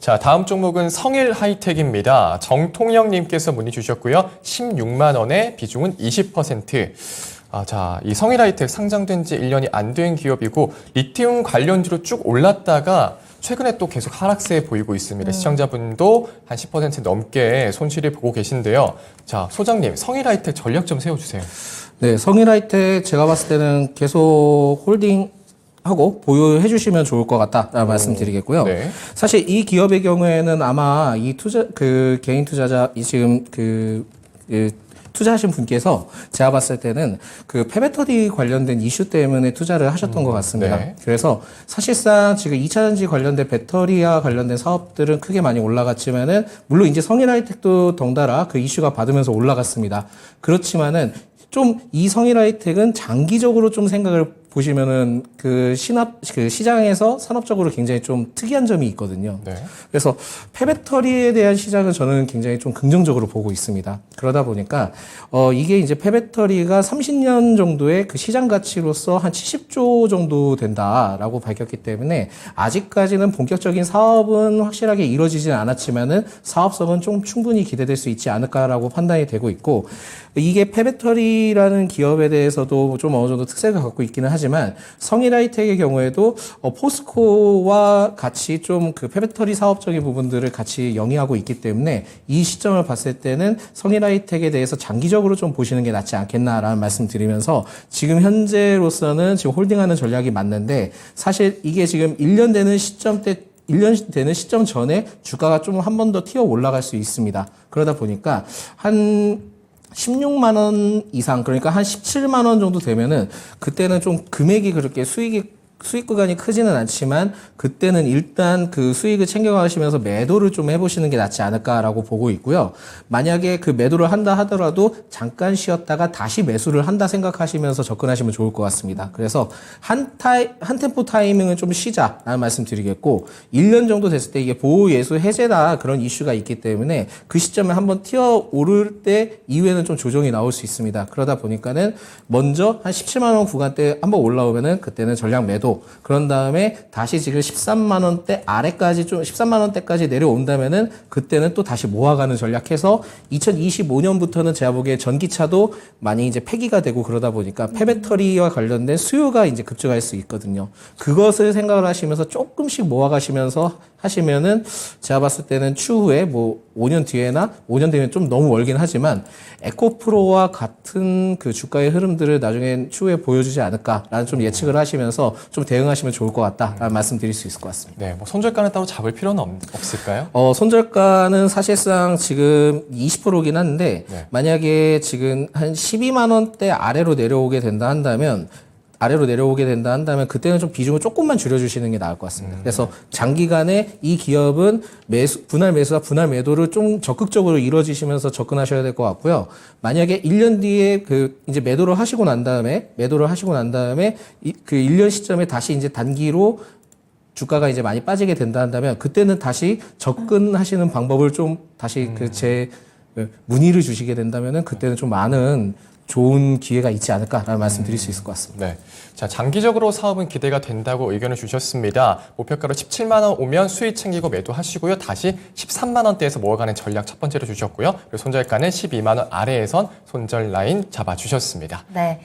자, 다음 종목은 성일 하이텍입니다. 정통영님께서 문의 주셨고요. 16만 원에 비중은 20%. 자, 이 성일 하이텍 상장된 지 1년이 안 된 기업이고 리튬 관련주로 쭉 올랐다가 최근에 또 계속 하락세 보이고 있습니다. 시청자분도 한 10% 넘게 손실을 보고 계신데요. 자, 소장님, 성일 하이텍 전략 좀 세워주세요. 네, 성일 하이텍 제가 봤을 때는 계속 홀딩 하고 보유해 주시면 좋을 것 같다라는 말씀드리겠고요. 네. 사실 이 기업의 경우에는 아마 이 개인 투자자, 지금 투자하신 분께서 제가 봤을 때는 그 폐배터리 관련된 이슈 때문에 투자를 하셨던 것 같습니다. 네. 그래서 사실상 지금 2차전지 관련된 배터리와 관련된 사업들은 크게 많이 올라갔지만은 물론 이제 성일 하이텍도 덩달아 그 이슈가 받으면서 올라갔습니다. 그렇지만은 좀 이 성일 하이텍은 장기적으로 좀 생각을 보시면은 그 시장에서 산업적으로 굉장히 좀 특이한 점이 있거든요. 네. 그래서 폐배터리에 대한 시장은 저는 굉장히 좀 긍정적으로 보고 있습니다. 그러다 보니까 이게 이제 폐배터리가 30년 정도의 그 시장 가치로서 한 70조 정도 된다라고 밝혔기 때문에 아직까지는 본격적인 사업은 확실하게 이루어지진 않았지만은 사업성은 좀 충분히 기대될 수 있지 않을까라고 판단이 되고 있고, 이게 폐배터리라는 기업에 대해서도 좀 어느 정도 특색을 갖고 있기는 하지만 성일 하이텍의 경우에도 포스코와 같이 좀 그 폐배터리 사업적인 부분들을 같이 영위하고 있기 때문에 이 시점을 봤을 때는 성일 하이텍에 대해서 장기적으로 좀 보시는 게 낫지 않겠나라는 말씀 드리면서, 지금 현재로서는 지금 홀딩하는 전략이 맞는데 사실 이게 지금 1년 되는 시점 전에 주가가 좀 한 번 더 튀어 올라갈 수 있습니다. 그러다 보니까 한 16만 원 이상, 그러니까 한 17만 원 정도 되면은 그때는 좀 금액이 그렇게 수익 구간이 크지는 않지만 그때는 일단 그 수익을 챙겨가시면서 매도를 좀 해보시는 게 낫지 않을까라고 보고 있고요. 만약에 그 매도를 한다 하더라도 잠깐 쉬었다가 다시 매수를 한다 생각하시면서 접근하시면 좋을 것 같습니다. 그래서 한 템포 타이밍은 좀 쉬자라는 말씀 드리겠고, 1년 정도 됐을 때 이게 보호 예수 해제다 그런 이슈가 있기 때문에 그 시점에 한번 튀어 오를 때 이후에는 좀 조정이 나올 수 있습니다. 그러다 보니까는 먼저 한 17만 원 구간대 한번 올라오면은 그때는 전량 매도, 그런 다음에 다시 지금 13만 원대 아래까지 좀 13만 원대까지 내려온다면은 그때는 또 다시 모아가는 전략해서 2025년부터는 제가 보기에 전기차도 많이 이제 폐기가 되고 그러다 보니까 폐배터리와 관련된 수요가 이제 급증할 수 있거든요. 그것을 생각을 하시면서 조금씩 모아가시면서 하시면은 제가 봤을 때는 추후에 뭐 5년 뒤에나 5년 뒤면 좀 너무 멀긴 하지만 에코프로와 같은 그 주가의 흐름들을 나중에 추후에 보여주지 않을까라는 좀 예측을 하시면서 좀 대응하시면 좋을 것 같다라는 말씀 드릴 수 있을 것 같습니다. 네, 뭐 손절가는 따로 잡을 필요는 없을까요? 손절가는 사실상 지금 20%긴 한데 네. 만약에 지금 한 12만 원대 아래로 내려오게 된다 한다면 그때는 좀 비중을 조금만 줄여주시는 게 나을 것 같습니다. 그래서 장기간에 이 기업은 분할 매수와 분할 매도를 좀 적극적으로 이루어지시면서 접근하셔야 될 것 같고요. 만약에 1년 뒤에 이제 매도를 하시고 난 다음에 그 1년 시점에 다시 이제 단기로 주가가 이제 많이 빠지게 된다 한다면 그때는 다시 접근하시는 방법을 좀 다시 문의를 주시게 된다면은 그때는 좀 많은 좋은 기회가 있지 않을까라는 말씀 드릴 수 있을 것 같습니다. 네. 자, 장기적으로 사업은 기대가 된다고 의견을 주셨습니다. 목표가로 17만 원 오면 수익 챙기고 매도하시고요. 다시 13만 원대에서 모아가는 전략 첫 번째로 주셨고요. 그리고 손절가는 12만 원 아래에선 손절 라인 잡아주셨습니다. 네.